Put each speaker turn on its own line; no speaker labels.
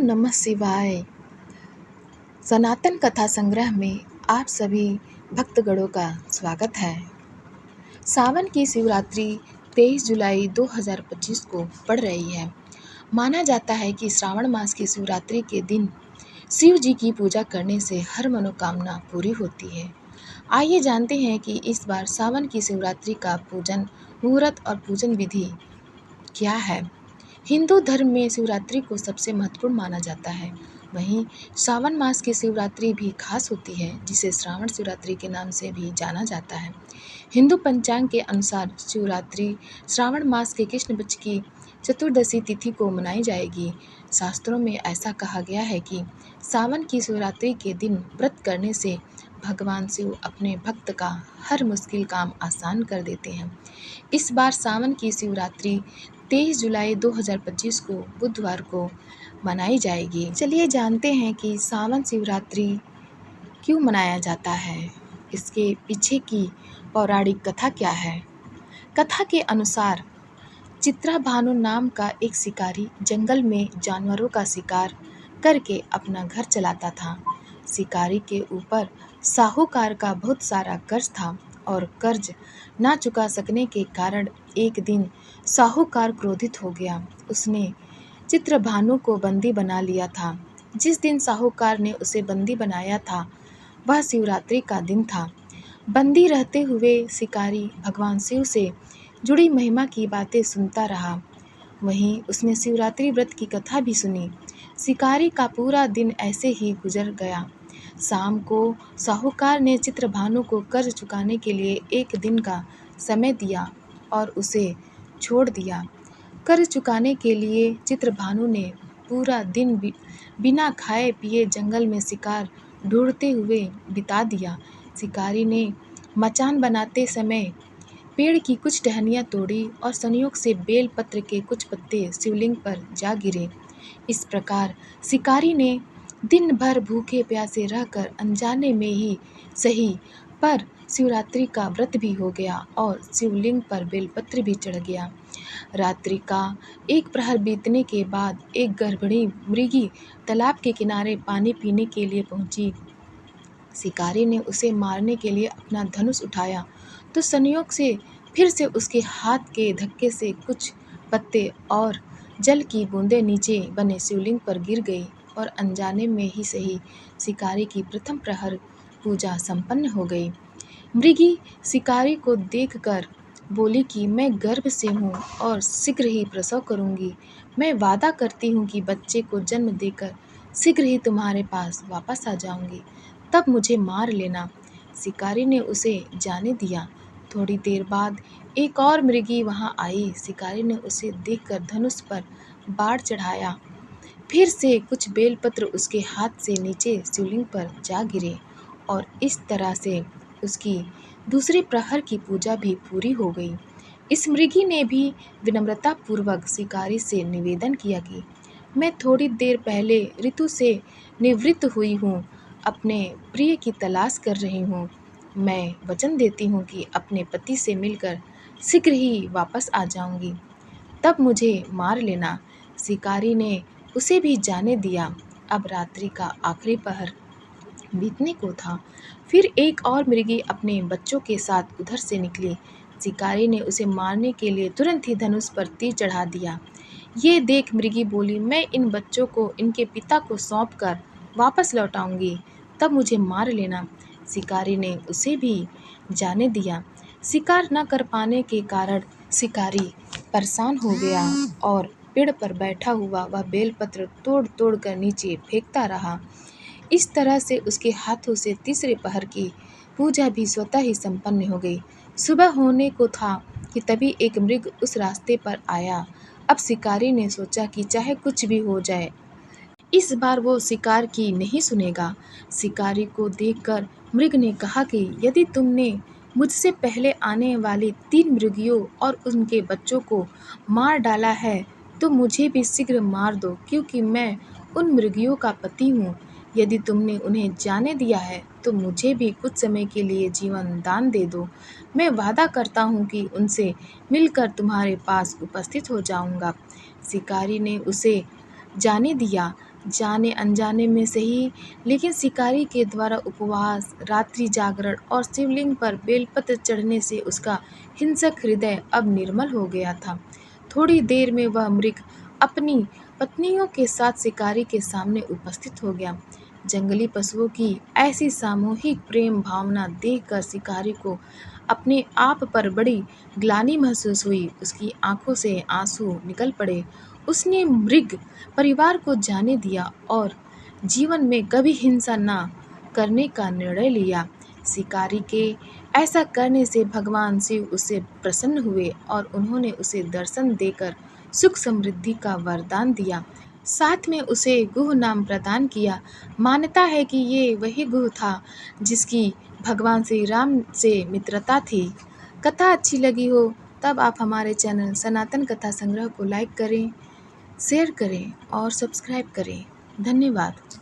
नमः शिवाय। सनातन कथा संग्रह में आप सभी भक्तगणों का स्वागत है। सावन की शिवरात्रि 23 जुलाई 2025 को पड़ रही है। माना जाता है कि श्रावण मास की शिवरात्रि के दिन शिव जी की पूजा करने से हर मनोकामना पूरी होती है। आइए जानते हैं कि इस बार सावन की शिवरात्रि का पूजन मुहूर्त और पूजन विधि क्या है। हिंदू धर्म में शिवरात्रि को सबसे महत्वपूर्ण माना जाता है। वहीं श्रावण मास की शिवरात्रि भी खास होती है, जिसे श्रावण शिवरात्रि के नाम से भी जाना जाता है। हिंदू पंचांग के अनुसार शिवरात्रि श्रावण मास के कृष्ण पक्ष की चतुर्दशी तिथि को मनाई जाएगी। शास्त्रों में ऐसा कहा गया है कि सावन की शिवरात्रि के दिन व्रत करने से भगवान शिव अपने भक्त का हर मुश्किल काम आसान कर देते हैं। इस बार सावन की शिवरात्रि 23 जुलाई 2025 को बुधवार को मनाई जाएगी। चलिए जानते हैं कि सावन शिवरात्रि क्यों मनाया जाता है, इसके पीछे की पौराणिक कथा क्या है। कथा के अनुसार चित्रा भानु नाम का एक शिकारी जंगल में जानवरों का शिकार करके अपना घर चलाता था। शिकारी के ऊपर साहूकार का बहुत सारा कर्ज था और कर्ज ना चुका सकने के कारण एक दिन साहूकार क्रोधित हो गया। उसने चित्रभानु को बंदी बना लिया था। जिस दिन साहूकार ने उसे बंदी बनाया था वह शिवरात्रि का दिन था। बंदी रहते हुए शिकारी भगवान शिव से जुड़ी महिमा की बातें सुनता रहा। वहीं उसने शिवरात्रि व्रत की कथा भी सुनी। शिकारी का पूरा दिन ऐसे ही गुजर गया। शाम को साहूकार ने चित्रभानु को कर्ज चुकाने के लिए एक दिन का समय दिया और उसे छोड़ दिया। कर्ज चुकाने के लिए चित्रभानु ने पूरा दिन बिना खाए पिए जंगल में शिकार ढूंढते हुए बिता दिया। शिकारी ने मचान बनाते समय पेड़ की कुछ टहनियाँ तोड़ी और संयोग से बेल पत्र के कुछ पत्ते शिवलिंग पर जा गिरे। इस प्रकार शिकारी ने दिन भर भूखे प्यासे रहकर अनजाने में ही सही पर शिवरात्रि का व्रत भी हो गया और शिवलिंग पर बेलपत्र भी चढ़ गया। रात्रि का एक प्रहर बीतने के बाद एक गर्भिणी मृगी तालाब के किनारे पानी पीने के लिए पहुंची। शिकारी ने उसे मारने के लिए अपना धनुष उठाया तो संयोग से फिर से उसके हाथ के धक्के से कुछ पत्ते और जल की बूंदें नीचे बने शिवलिंग पर गिर गई और अनजाने में ही सही शिकारी की प्रथम प्रहर पूजा संपन्न हो गई। मृगी शिकारी को देखकर बोली कि मैं गर्भ से हूँ और शीघ्र ही प्रसव करूँगी। मैं वादा करती हूँ कि बच्चे को जन्म देकर शीघ्र ही तुम्हारे पास वापस आ जाऊँगी, तब मुझे मार लेना। शिकारी ने उसे जाने दिया। थोड़ी देर बाद एक और मृगी वहाँ आई। शिकारी ने उसे देखकर धनुष पर बाण चढ़ाया। फिर से कुछ बेलपत्र उसके हाथ से नीचे शिवलिंग पर जा गिरे और इस तरह से उसकी दूसरे प्रहर की पूजा भी पूरी हो गई। इस मृगी ने भी विनम्रता पूर्वक शिकारी से निवेदन किया कि मैं थोड़ी देर पहले ऋतु से निवृत्त हुई हूँ, अपने प्रिय की तलाश कर रही हूँ। मैं वचन देती हूँ कि अपने पति से मिलकर शीघ्र ही वापस आ जाऊँगी, तब मुझे मार लेना। शिकारी ने उसे भी जाने दिया। अब रात्रि का आखिरी पहर बीतने को था। फिर एक और मृगी अपने बच्चों के साथ उधर से निकली। शिकारी ने उसे मारने के लिए तुरंत ही धनुष पर तीर चढ़ा दिया। ये देख मृगी बोली, मैं इन बच्चों को इनके पिता को सौंप कर वापस लौट आऊँगी, तब मुझे मार लेना। शिकारी ने उसे भी जाने दिया। शिकार न कर पाने के कारण शिकारी परेशान हो गया और पेड़ पर बैठा हुआ वह बेलपत्र तोड़ तोड़ कर नीचे फेंकता रहा। इस तरह से उसके हाथों से तीसरे पहर की पूजा भी स्वतः ही संपन्न हो गई। सुबह होने को था कि तभी एक मृग उस रास्ते पर आया। अब शिकारी ने सोचा कि चाहे कुछ भी हो जाए, इस बार वो शिकार की नहीं सुनेगा। शिकारी को देखकर मृग ने कहा कि यदि तुमने मुझसे पहले आने वाली 3 मृगियों और उनके बच्चों को मार डाला है तो मुझे भी शीघ्र मार दो, क्योंकि मैं उन मृगियों का पति हूँ। यदि तुमने उन्हें जाने दिया है तो मुझे भी कुछ समय के लिए जीवन दान दे दो। मैं वादा करता हूँ कि उनसे मिलकर तुम्हारे पास उपस्थित हो जाऊँगा। शिकारी ने उसे जाने दिया। जाने अनजाने में सही, लेकिन शिकारी के द्वारा उपवास, रात्रि जागरण और शिवलिंग पर बेलपत्र चढ़ने से उसका हिंसक हृदय अब निर्मल हो गया था। थोड़ी देर में वह मृग अपनी पत्नियों के साथ शिकारी के सामने उपस्थित हो गया। जंगली पशुओं की ऐसी सामूहिक प्रेम भावना देखकर शिकारी को अपने आप पर बड़ी ग्लानि महसूस हुई। उसकी आंखों से आंसू निकल पड़े। उसने मृग परिवार को जाने दिया और जीवन में कभी हिंसा न करने का निर्णय लिया। शिकारी के ऐसा करने से भगवान शिव उससे प्रसन्न हुए और उन्होंने उसे दर्शन देकर सुख समृद्धि का वरदान दिया। साथ में उसे गुह नाम प्रदान किया। मान्यता है कि ये वही गुह था जिसकी भगवान श्री राम से मित्रता थी। कथा अच्छी लगी हो तब आप हमारे चैनल सनातन कथा संग्रह को लाइक करें, शेयर करें और सब्सक्राइब करें। धन्यवाद।